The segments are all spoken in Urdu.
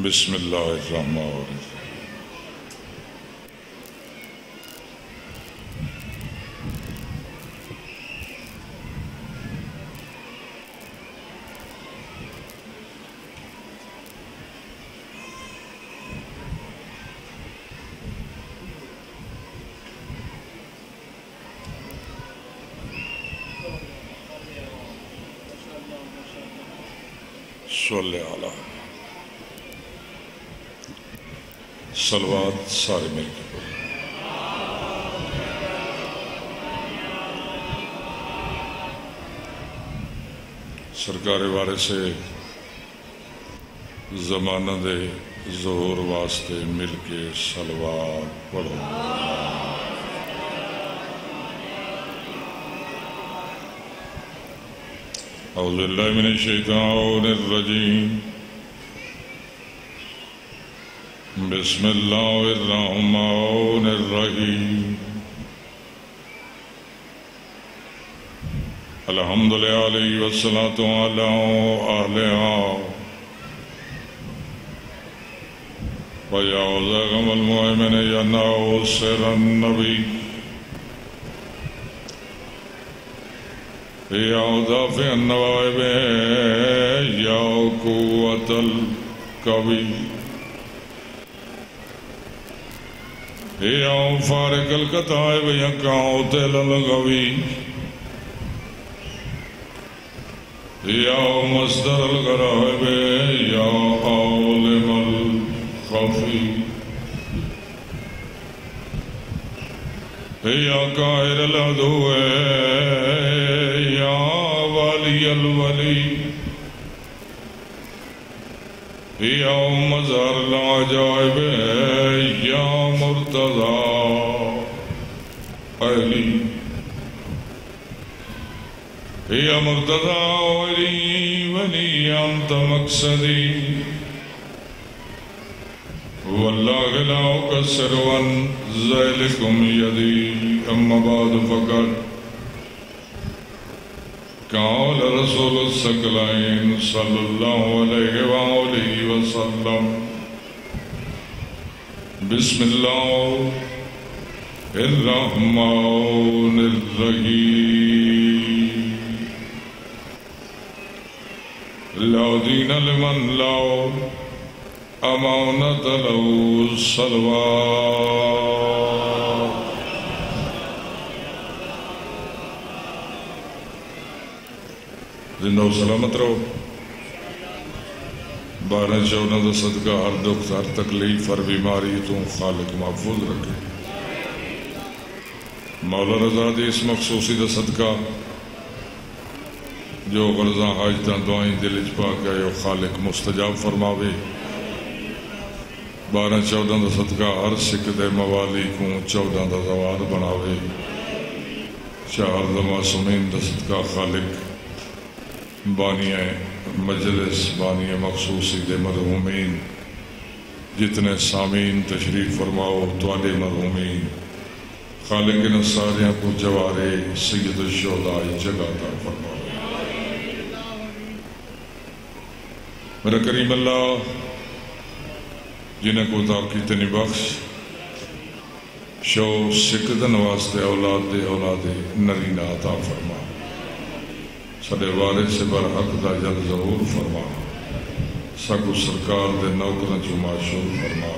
بسم اللہ الرحمن الرحیم۔ صلی علی صلوات سارے مل کے پڑھیں۔ سرکار وارث زمانہ دے ظہور واسطے مل کے صلوات پڑھو۔ اعوذ باللہ من الشیطان الرجیم، بسم اللہ الرحمن الرحیم۔ الحمدللہ والصلاة علی اہلہا ویا زغم المؤمن یا ناصر النبی یا دافع النوائب یا قوت القوی یا فارق القطائب یا قاتل الغوی یا مصدر الغرائب یا عالم الخفی یا قاہر العدو یا والی الولی یا مظہر العجائب یا مرتضی اہلی یا مرتضی ولی ولی انت مقصدی واللہ لا اقصر عن ذلکم یدی اما بعد فقط قال رسول الثقلین صلی اللہ علیہ وآلہ وسلم بسم اللہ الرحمن الرحیم لا دین لمن لا امانت لہو صلوات۔ زندہ و سلامت رہو۔ 12-14 دا صدقہ ہر دکھ ہر تکلیف ہر بیماری تو خالق محفوظ رکھے۔ مولا رضا دی اس مخصوصی دا صدقہ جو غرضاں حاجتاں دعائیں دل اچ پا کے آئے خالق مستجاب فرماوے۔ 12-14 دا صدقہ ہر سکھ دے موالی کو 14 دا زوار بناوے۔ 4 دا معصومین دا صدقہ خالق بانی مجلس بانی مخصوصی دے مرحومین جتنے سامین تشریف فرماؤ توالے مرحومین خالق نصاریاں کو جوارے سید الشہداء جگہ عطا فرماؤ۔ میرا کریم اللہ جنہیں کو طاقت تنی بخش شو سکدن واسطے اولاد نرینہ عطا فرما۔ سڈے وارث سے برحق دا جل ظہور فرما۔ سکو سرکار دے نوکرن چو معشور فرما۔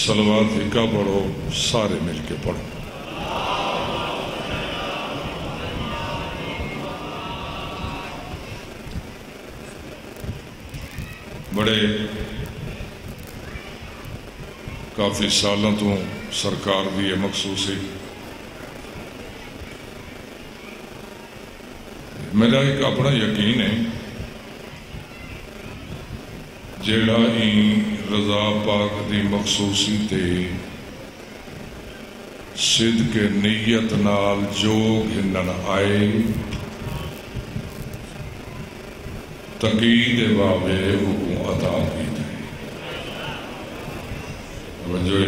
صلوات ہکا پڑھو سارے مل کے پڑھو۔ بڑے کافی سالوں تو سرکار دی مخصوصی میرا ایک اپنا یقین ہے جیڑا ہی رضا پاک دی مخصوصی تے صدق نیت نال جوگ ہنن آئے تقید واوے حکم عطا کی دے۔ وجہ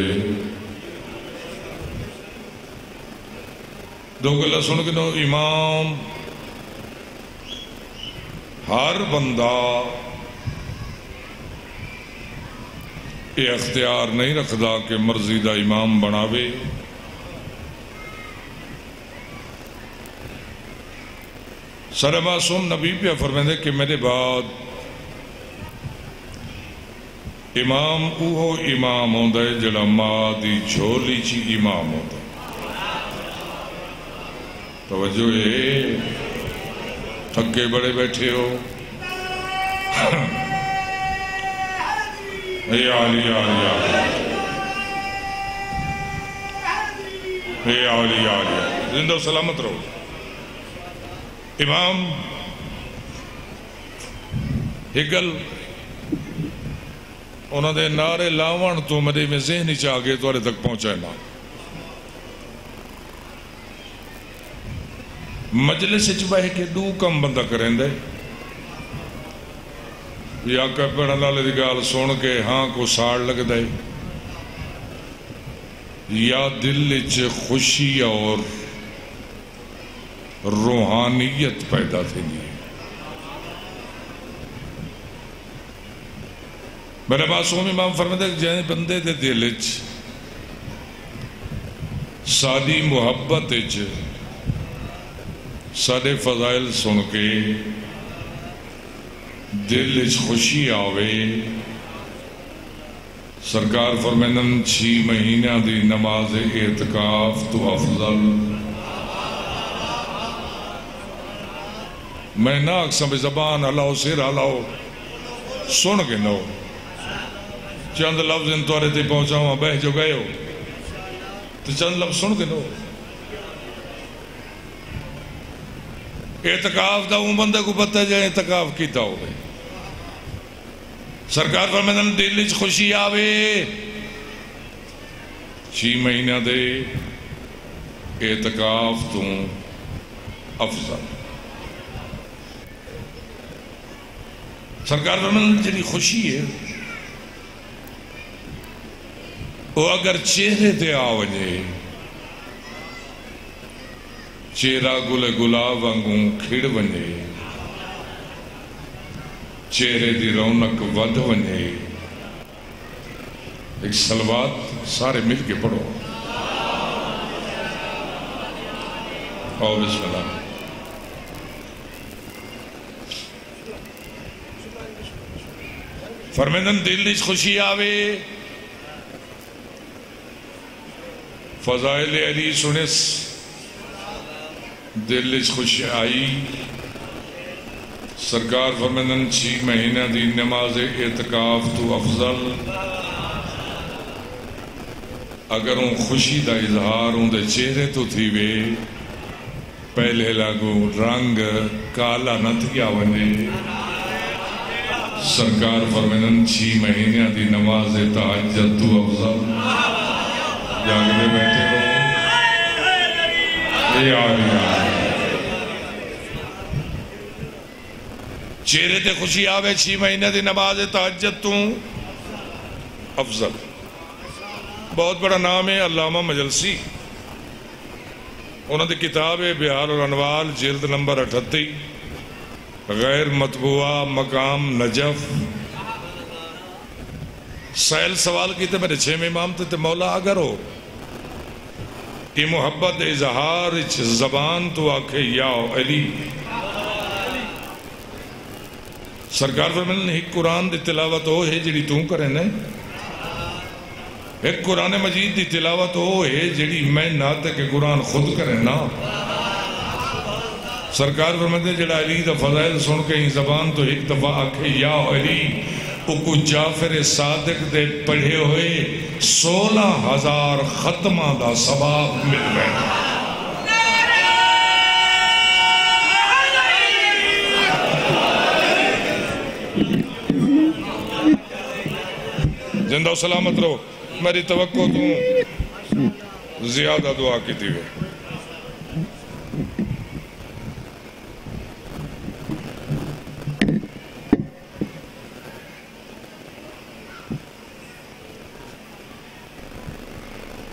دو گلہ سن کے دو امام ہر بندہ یہ اختیار نہیں رکھدا کہ مرضی دا امام بناوے. سر معصوم نبی پہ فرمائے کہ میرے بعد امام اوہو امام ہوندا ہے جڑا ماں دی جھولی چی امام ہوندا ہے. توجہ ہے، تھکے بڑے بیٹھے ہو. اے عالی عالی عالی اے عالی عالی زندہ و سلامت رہو. امام ہگل انہوں نے نعرے لاون تو میرے میں ذہنی چاہ گئے تو آرے تک پہنچائے نا. مجلس اچبہ ہے کہ دو کم بندہ کریں دے، یا کہ پڑھا لالے دی گال سن کے ہاں کو ساڑ لگ دے، یا دل اچ خوشی اور روحانیت پیدا تھی نہیں. میرے معصوم امام فرماتے کہ جائیں بندے دے دل اچ سادی محبت اچ سادے فضائل سن کے دل اچ خوشی آوے. سرکار فرمائن 6 مہینہ دی نماز اعتکاف تو افضل. میں نہ اقسم زبان ہلاؤ سر ہلاؤ سن کے نو چند لفظ ان توارے تے پہنچاؤں بہ جو گئے ہو تو چند لفظ سن کے نو. اعتکاف دا ہوں بندے کو پتہ جائے اعتکاف کیتا ہو گئے. سرکار فرمائن دل اچ خوشی آوے 6 مہینہ دے اعتکاف تو افضل. سرکار فرمائن جنی خوشی ہے وہ اگر چہرے تے آوجے چہرہ گل گلاب وانگوں کھڑ ونجے چہرے دی رونق ود ونجے. ایک صلوات سارے مل کے پڑھو. آؤ بسم اللہ. فرمیدن دل اچ خوشی آوے فضائل علی سنس دل اچ خوشی آئی. سرکار فرمیدن 6 مہینہ دی نماز اعتکاف تو افضل. اگر ان خوشی دا اظہار ان دے چہرے تو تھی وے پہلے لگو رنگ کالا نہ تھی آونے. سرکار فرمائن 6 مہینہ دی نماز تہجد تو افضل. جاگتے بیٹھے ہو اے آلی چہرے تے خوشی آوے 6 مہینہ دی نماز تہجد تو افضل. بہت بڑا نام ہے علامہ مجلسی. انہوں نے کتاب ہے بہار الانوار جلد نمبر 38 غیر مطبوعہ مقام نجف. سائل سوال کی تے میرے 6 امام تے مولا اگر ہو کہ محبت اظہار زبان تو آکھے یا علی. سرکار فرمائن ایک قرآن دی تلاوت ہو ہے جڑی توں کرے نا. ایک قرآن مجید دی تلاوت ہو ہے جڑی میں نہ تے کہ قرآن خود کرے نا. سرکار فرماتے جڑا علی دا فضائل سن کے ہی زبان تو ایک دفعہ آکھے یا علی کو جعفر صادق دے پڑھے ہوئے 16,000 ختمہ دا ثواب مل گئے. زندہ و سلامت رہو. میری توقع تو زیادہ دعا کی تھی ہوئے.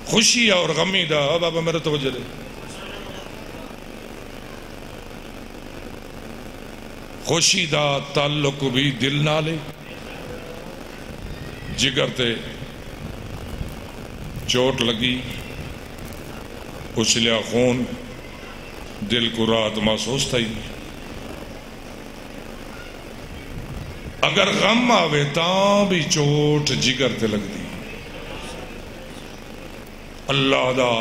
خوشی اور غمی دا بابا میرے توجہ دے. خوشی دا تعلق بھی دل نالے جگر تے چوٹ لگی، اچھلیا خون، دل کو رات محسوس تھی۔ اگر غم آوے تاں بھی چوٹ جگر تے لگ دی۔ اللہ دا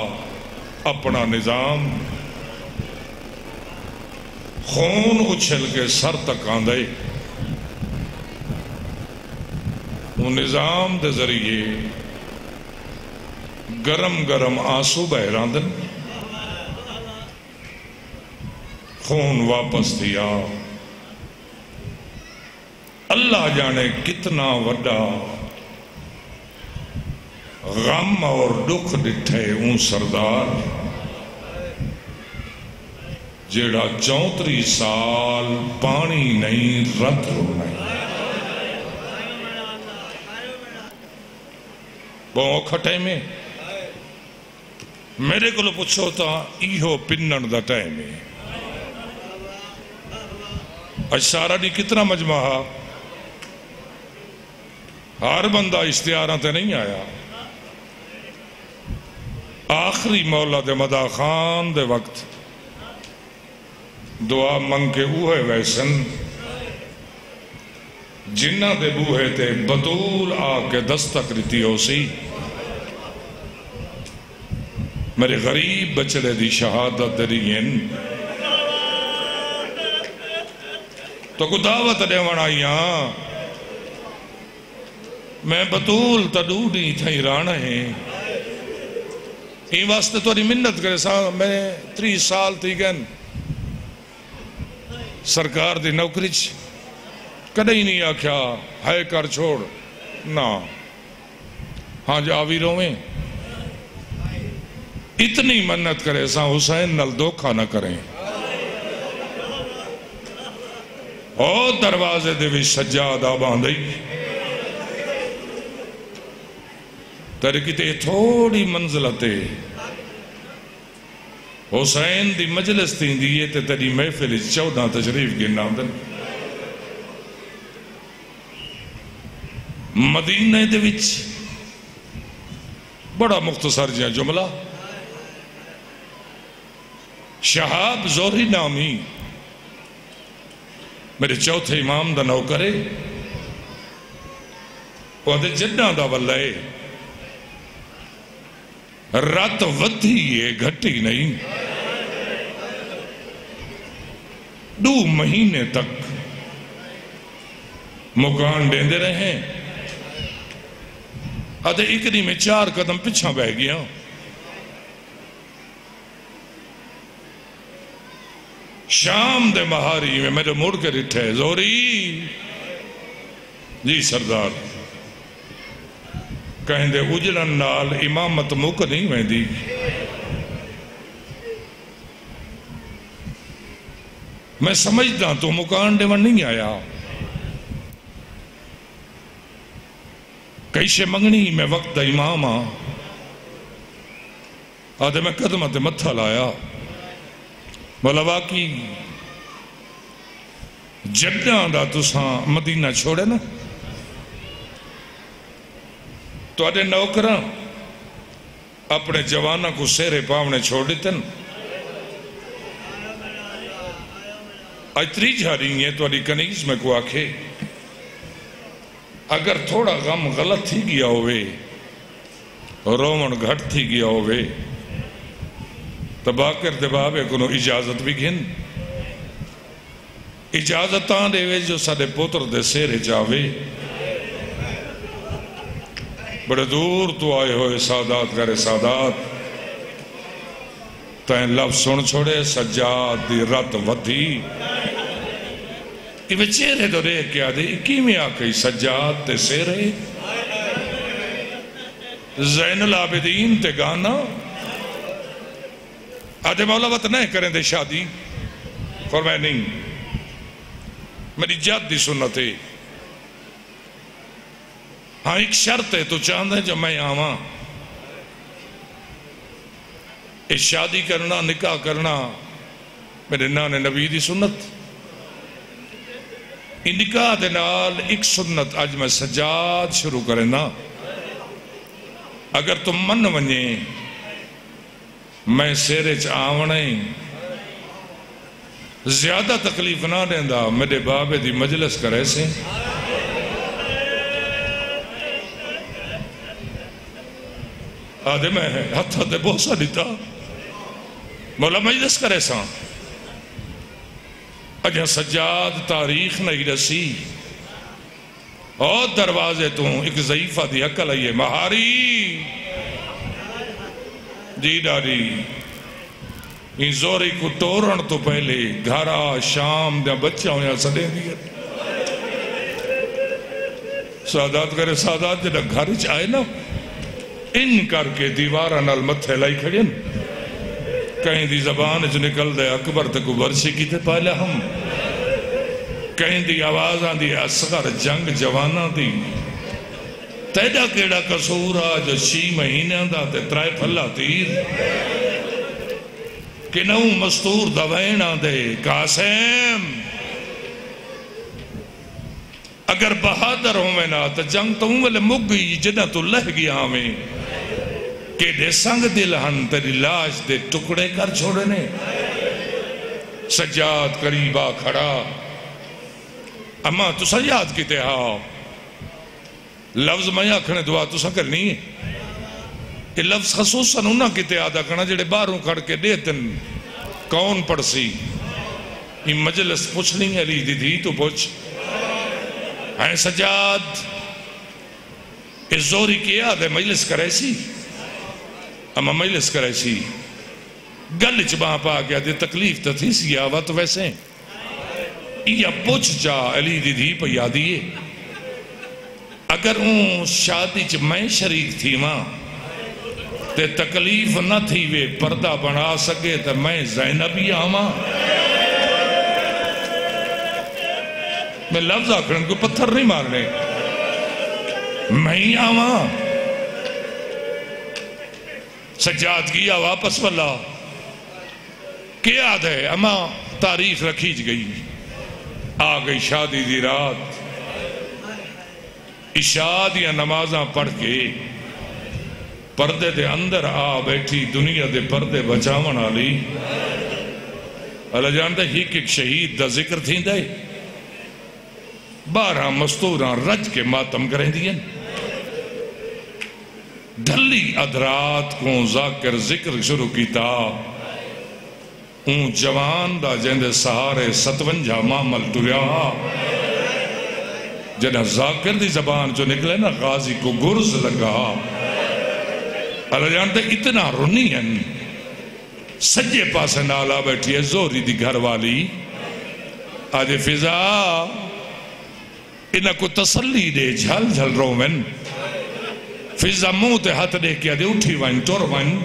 اپنا نظام، خون اچھل کے سر تک آندے، وہ نظام دے ذریعے گرم گرم آنسو بہ راندن، خون واپس دیا۔ اللہ جانے کتنا وڈا غم اور دکھ ڈٹھے اون سردار جیڑا 34 سال پانی نہیں رت رو نہیں۔ بہت کھٹے میں میرے کو پوچھو تا ایہو پنن دا ٹائم ہے۔ اج سارا دی کتنا مجمع، ہر بندہ اشتہاراں تے نہیں آیا۔ آخری مولا دے مدا خان دے وقت دعا منگ کے اوہے ویسن جنہ دے بوہے تے بطول آ کے دستک رتی ہو سی۔ میرے غریب بچڑے دی شہادت درین تو کو دعوت دے ونائیاں میں بطول تڈوڑی تھائی رانا ہے۔ این واسطے تو منت کرے سا میں 30 سال تھی گئن سرکار دی نوکری کدے ہی نہیں آکھیا ہے کر چھوڑ نا، ہاں جاوی رویں اتنی منت کرے سا حسین نل دھوکھا نہ کریں۔ او دروازے دے بھی سجاد آبان دئی ترکی تے تھوڑی منزلتے حسین دی مجلس تین دیئے تے تیری محفل 14 تشریف گرنا دن مدینہ دے وچ بڑا مختصر جہاں جملہ شہاب زوری نامی میرے چوتھے امام دا نوکرے وہ دے جنہ دا واللہ رات ودھی ہے گھٹی نہیں 2 مہینے تک مکان ڈیندے رہے آدھے اکنی میں 4 قدم پچھا بہ گیا۔ شام دے مہاری میں میرے مڑ کے رٹھے زوری جی سردار کہیں دے اجڑن نال امامت مک نہیں ویندی۔ میں سمجھتا تو مکان ڈیون نہیں آیا، کئیشے منگنی میں وقت دا امام آدھے میں قدمت متھا لایا مولا واقعی جڈاں دا تساں مدینہ چھوڑے نا تو آدھے نوکراں اپنے جوانہ کو سیرے پاونے چھوڑ دیتے نا اتری جا رہی ہیں تو آدھی کنیز میں کو آکھے اگر تھوڑا غم غلط تھی گیا ہوئے رومن گھٹ تھی گیا ہوئے تو باکر دبابے کنو اجازت بھی گھن اجازتاں دے وے جو سادے پوتر دے سیرے جاوے بڑے دور تو آئے ہوئے سادات کرے سادات تین لفظ سن چھوڑے سجاد دی رت ودھی یہ چہرے تو رہ کیا دے کی میں آکئی سجاد تے سیرے زین العابدین تے گانا آدھے مولا وقت نہیں کریں دے شادی فرمائے نہیں میری جاد دی سنت ہے ہاں ایک شرط ہے تو چاند ہے جب میں آواں اس شادی کرنا نکاح کرنا میرے نان نبی دی سنت نکاح دے نال ایک سنت اج میں سجاد شروع کریں نا اگر تم من ونجے میں سیرے چ آونے زیادہ تکلیف نہ دیندا میرے بابے دی مجلس کرے سے آدھے میں ہتھا دے بہت سا دیتا مولا مجلس کرے سا اجھا سجاد تاریخ نہیں رسی اور دروازے تو ایک ضعیفہ دی عقل آئیے مہاری جی ڈاری این زوری کو ٹورن تو پہلے گھرا شام دیا بچہ ہویا سڑے دیا سادات کرے سادات جنہا گھر چاہے نا ان کر کے دیوارہ نال متھے لائی کھڑیں کہیں دی زبان جو نکل دے اکبر تکو برشی کی تے پہلے ہم کہیں دی آوازاں دی اصغر جنگ جواناں دی تیڑا کیڑا قصورا جو 6 مہینے دا تے 3 پھلا تیر کہ نو مستور دوائنہ دے قاسم اگر بہادر ہوئے نا تو جنگ تو انگلے مگ گئی جنہ تو لہ گیا ہمیں کہ دے سنگ دل ہن تیری لاش دے ٹکڑے کر چھوڑنے سجاد قریبا کھڑا اما تو سجاد کی تہا لفظ میں آکھنے دعا تو سا کرنی ہے یہ لفظ خصوصاً انہاں کی تہا دا کرنا جڑے باروں کھڑ کے دیتن کون پڑسی یہ مجلس پوچھ نہیں ہے لی دی تو پوچھ ہیں سجاد اس زوری کیا دے مجلس کرے سی اما مجلس کرے سی گل چباں پا گیا دے تکلیف تا تھی سی آوا تو ویسے یا پوچھ جا علی دی پہ یادیے اگر اون شادی چ میں شریک تھی ماں تے تکلیف نہ تھی وے پردہ بنا سکے تے میں زینبی آماں میں لفظ آکھرن کو پتھر نہیں مارنے میں ہی آواں سجاد کیا واپس والا کیا یاد ہے اما تاریخ رکھیج گئی آ گئی شادی دی رات عشاء دیا نمازاں پڑھ کے پردے دے اندر آ بیٹھی دنیا دے پردے بچاون آلی اللہ جانتا ہی کہ ایک شہید دا ذکر تھی دے 12 مستوراں رج کے ماتم کریں دیا ڈھلی ادرات کو ذاکر ذکر شروع کیتا اون جوان دا جندے سہارے 57 معامل ٹریا جنہ ذاکر دی زبان جو نکلے نا غازی کو گرز لگا اللہ جانتے اتنا رنین سجے پاسے نالا بیٹھی ہے زوری دی گھر والی آج فضا انہا کو تسلی دے جھل جھل رومن فضا منہ تے ہاتھ دے کیا دے اٹھی وائن ٹور وائن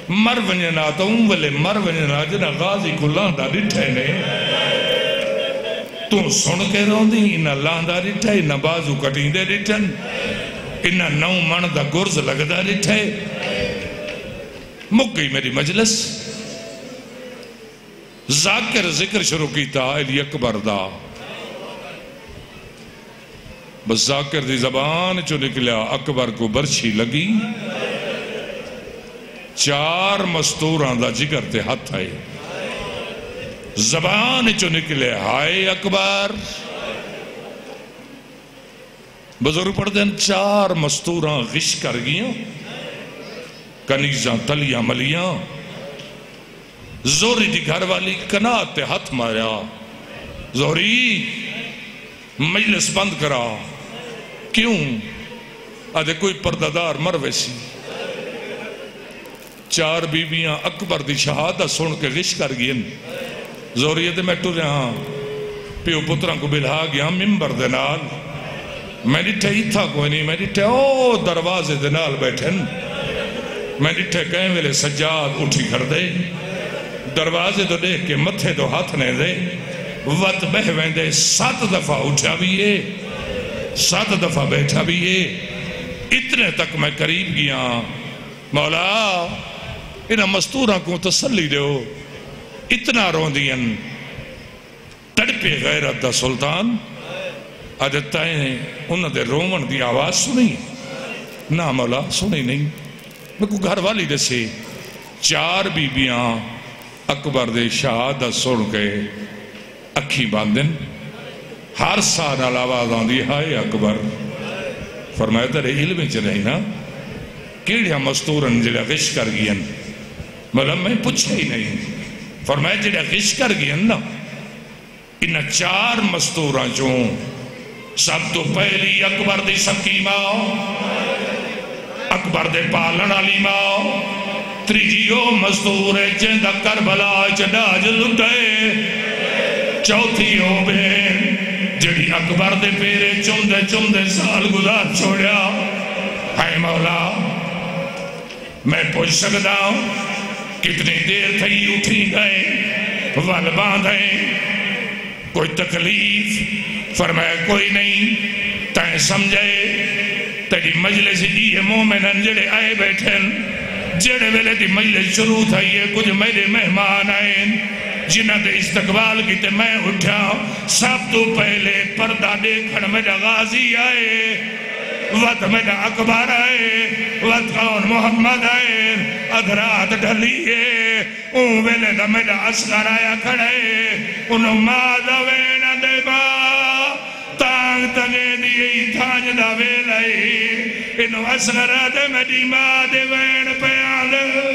مر ونجنا تو انولے مر ونجنا جنہ غازی کو لاندہ ڈٹھے نے تو سن کے رون دی انہا لاندہ ڈٹھے انہا بازو کٹیں دے ڈٹھن انہا نو من دا گرز لگدہ ڈٹھے مک گئی میری مجلس ذاکر ذکر شروع کیتا علی اکبر دا بس ذاکر دی زبان چو نکلیا اکبر کو برچھی لگی 4 مستوراں دا جگر تے ہاتھ آئے زبان چو نکلے ہائے اکبر بزرگ پڑھ دیں 4 مستوراں غش کر گیاں کنیزاں تلیاں ملیاں زوری دی گھر والی کنات تے ہاتھ ماریا زوری مجلس بند کرا کیوں آدھے کوئی پردادار مر ویسی 4 بیویاں اکبر دی شہادہ سن کے غش کر گئیں زوریت میں ٹو رہا پیو پتران کو بلہا گیا ممبر دنال میں ڈٹھے ہی تھا کوئی نہیں میں ڈٹھے او دروازے دنال بیٹھن میں ڈٹھے کہیں ویلے سجاد اٹھی کر دے دروازے تو دیکھ کے متھے تو ہاتھ نے دے وقت بہویں دے 7 دفعہ اٹھا بھی ہے 7 دفعہ بیٹھا بھی ہے اتنے تک میں قریب گیا مولا انہا مستوراں کو تسلی دیو اتنا رون دین تڑپے غیرت دا سلطان اج تائیں انہوں دے رومن دی آواز سنی نہ مولا سنی نہیں میں کو گھر والی دسے 4 بیبیاں اکبر دے شہادت سن کے اکھی باندن ہر سال آواز آندی ہائے اکبر فرمایا ترے علم چ رہی نا کیڑیا مستورن جڑا غش کر گئن مولا میں پوچھا ہی نہیں فرمایا جڑا غش کر گئن نا ان 4 مستوراں چوں سب تو پہلی اکبر دی سکی ماں اکبر دے پالن علی ماں تریجیو مستور جند کربلا چڈاج لٹے چوتھیو بہن جڑی اکبر دے پیرے چمدے سال گزار چھوڑیا اے مولا میں پوچھ سکتا ہوں کتنی دیر تھی اٹھی گئے ول باندھے کوئی تکلیف فرمایا کوئی نہیں تائیں سمجھے تیری مجلس یہ مومنن جڑے آئے بیٹھن جڑے ویلے دی مجلس شروع تھا یہ کچھ میرے مہمان آئے جنہ دے استقبال کی تے میں اٹھا سب تو پہلے پردہ دیکھن میرا غازی آئے وقت میرا اکبر آئے وقت کون محمد آئے ادھرات ڈھلیے اون ویلے دا میرا عسکر آیا کھڑے انہوں مادہ وینا دے با تانگ تنگے دیئی تھانج دا ویلائی انہوں عسکر آتے میری مادہ وین پہ آلے